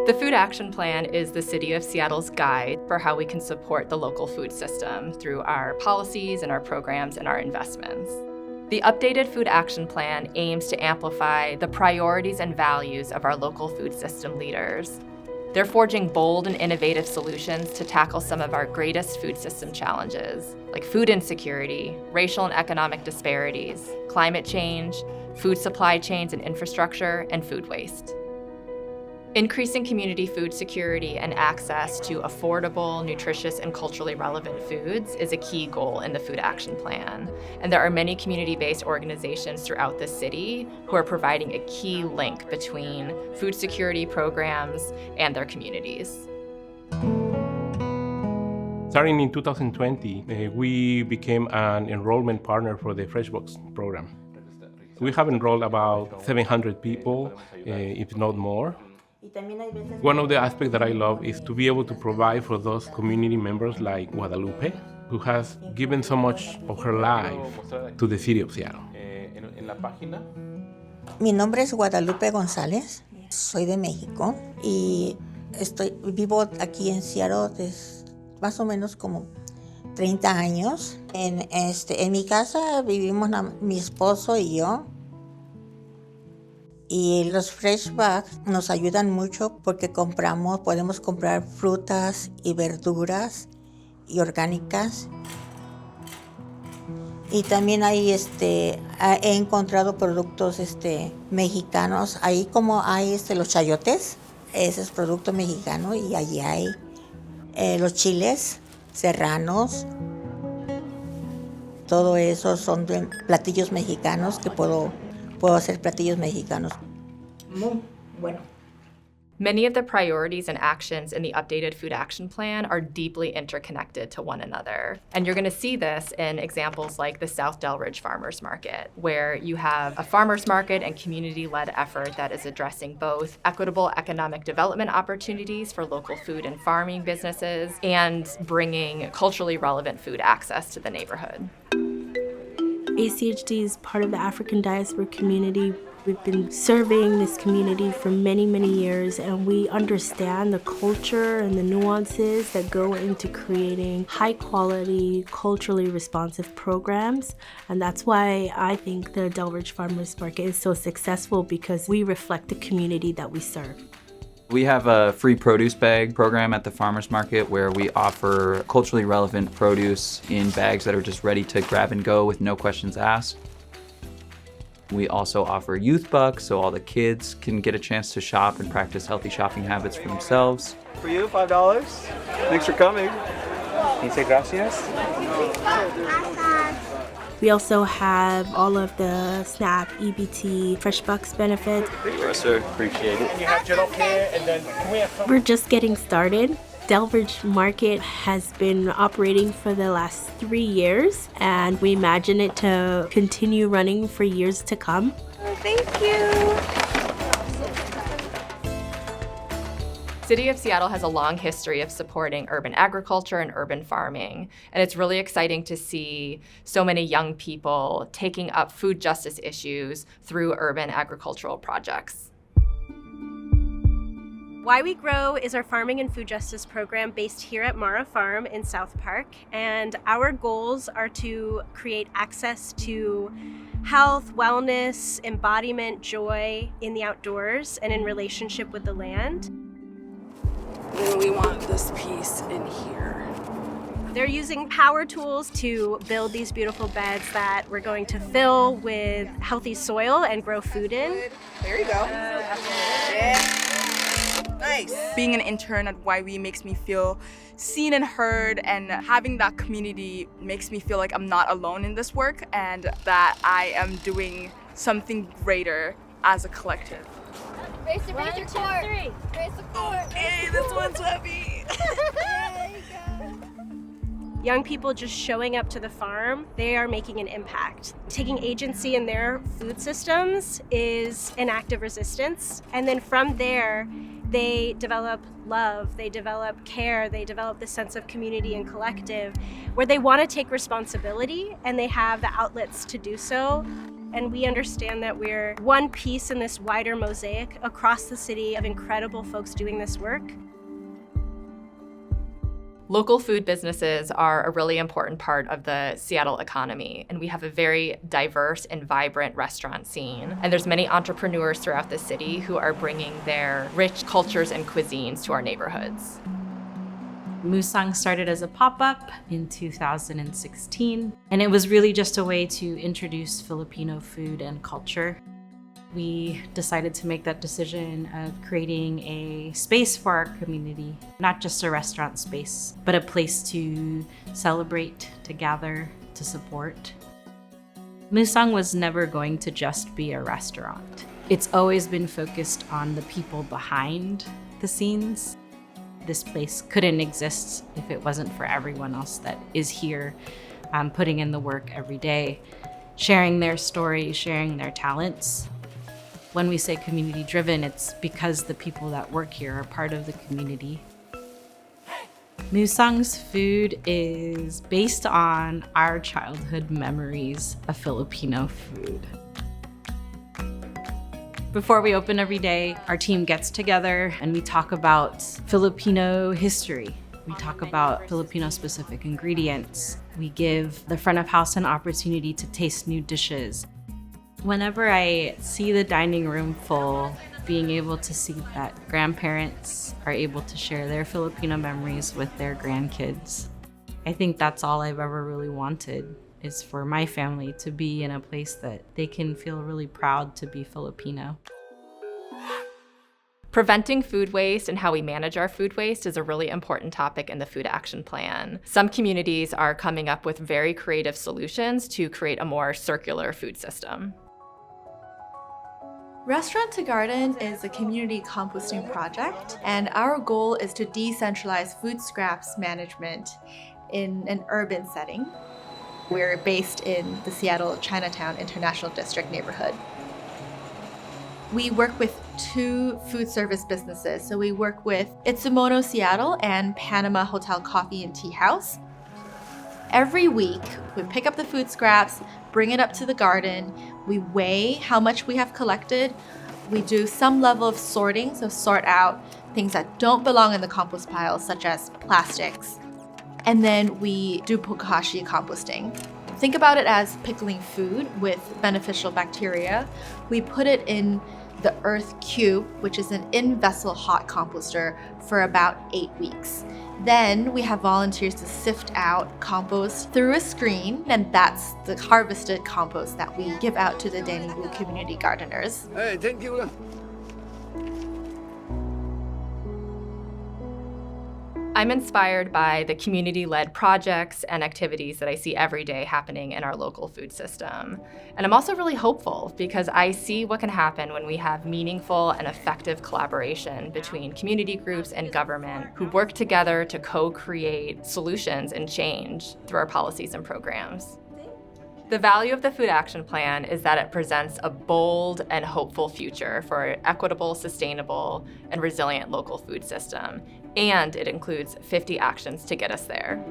The Food Action Plan is the City of Seattle's guide for how we can support the local food system through our policies and our programs and our investments. The updated Food Action Plan aims to amplify the priorities and values of our local food system leaders. They're forging bold and innovative solutions to tackle some of our greatest food system challenges, like food insecurity, racial and economic disparities, climate change, food supply chains and infrastructure, and food waste. Increasing community food security and access to affordable, nutritious, and culturally relevant foods is a key goal in the Food Action Plan. And there are many community-based organizations throughout the city who are providing a key link between food security programs and their communities. Starting in 2020, we became an enrollment partner for the FreshBox program. We have enrolled about 700 people, if not more. One of the aspects that I love is to be able to provide for those community members like Guadalupe, who has given so much of her life to the city of Seattle. Mi nombre es Guadalupe González, soy de México y vivo aquí en Seattle desde más o menos como 30 años. En mi casa vivimos mi esposo y yo. Y los fresh bags nos ayudan mucho porque podemos comprar frutas y verduras y orgánicas. Y también he encontrado productos mexicanos. Ahí como hay los chayotes, ese es producto mexicano, y allí hay los chiles serranos. Todo eso son platillos mexicanos que puedo hacer platillos mexicanos. Muy bueno. Many of the priorities and actions in the updated Food Action Plan are deeply interconnected to one another. And you're going to see this in examples like the South Delridge Farmers Market, where you have a farmers market and community-led effort that is addressing both equitable economic development opportunities for local food and farming businesses and bringing culturally relevant food access to the neighborhood. ACHD is part of the African diaspora community. We've been serving this community for many, many years, and we understand the culture and the nuances that go into creating high-quality, culturally responsive programs. And that's why I think the Delridge Farmers Market is so successful, because we reflect the community that we serve. We have a free produce bag program at the farmers market where we offer culturally relevant produce in bags that are just ready to grab and go with no questions asked. We also offer youth bucks, so all the kids can get a chance to shop and practice healthy shopping habits for themselves. For you, $5. Thanks for coming. Can you say gracias? We also have all of the SNAP, EBT, Fresh Bucks benefits. Thank you, sir. Appreciate it. And you have general care, and then can we have some? We're just getting started. Delridge Market has been operating for the last 3 years, and we imagine it to continue running for years to come. Oh, thank you. City of Seattle has a long history of supporting urban agriculture and urban farming, and it's really exciting to see so many young people taking up food justice issues through urban agricultural projects. Why We Grow is our farming and food justice program based here at Mara Farm in South Park, and our goals are to create access to health, wellness, embodiment, joy in the outdoors and in relationship with the land. And we want this piece in here. They're using power tools to build these beautiful beds that we're going to fill with healthy soil and grow food in. There you go. Yeah. Nice. Being an intern at YWE makes me feel seen and heard, and having that community makes me feel like I'm not alone in this work and that I am doing something greater as a collective. Raise your core. Raise the core. Okay, this one's heavy. Young people just showing up to the farm, they are making an impact. Taking agency in their food systems is an act of resistance. And then from there, they develop love, they develop care, they develop the sense of community and collective, where they want to take responsibility and they have the outlets to do so. and we understand that we're one piece in this wider mosaic across the city of incredible folks doing this work. Local food businesses are a really important part of the Seattle economy, and we have a very diverse and vibrant restaurant scene. And there's many entrepreneurs throughout the city who are bringing their rich cultures and cuisines to our neighborhoods. Musang started as a pop-up in 2016, and it was really just a way to introduce Filipino food and culture. We decided to make that decision of creating a space for our community, not just a restaurant space, but a place to celebrate, to gather, to support. Musang was never going to just be a restaurant. It's always been focused on the people behind the scenes. This place couldn't exist if it wasn't for everyone else that is here, putting in the work every day, sharing their stories, sharing their talents. When we say community-driven, it's because the people that work here are part of the community. Musang's food is based on our childhood memories of Filipino food. Before we open every day, our team gets together and we talk about Filipino history. We talk about Filipino-specific ingredients. We give the front of house an opportunity to taste new dishes. Whenever I see the dining room full, being able to see that grandparents are able to share their Filipino memories with their grandkids, I think that's all I've ever really wanted, is for my family to be in a place that they can feel really proud to be Filipino. Preventing food waste and how we manage our food waste is a really important topic in the Food Action Plan. Some communities are coming up with very creative solutions to create a more circular food system. Restaurant to Garden is a community composting project, and our goal is to decentralize food scraps management in an urban setting. We're based in the Seattle Chinatown International District neighborhood. We work with 2 food service businesses. So we work with Itsumono Seattle and Panama Hotel Coffee and Tea House. Every week, we pick up the food scraps, bring it up to the garden, we weigh how much we have collected, we do some level of sorting, so sort out things that don't belong in the compost pile, such as plastics, and then we do bokashi composting. Think about it as pickling food with beneficial bacteria. We put it in the earth cube, which is an in-vessel hot composter, for about 8 weeks. Then we have volunteers to sift out compost through a screen, and that's the harvested compost that we give out to the Daeningu community gardeners. Hey, thank you. I'm inspired by the community-led projects and activities that I see every day happening in our local food system. And I'm also really hopeful because I see what can happen when we have meaningful and effective collaboration between community groups and government who work together to co-create solutions and change through our policies and programs. The value of the Food Action Plan is that it presents a bold and hopeful future for an equitable, sustainable, and resilient local food system. And it includes 50 actions to get us there.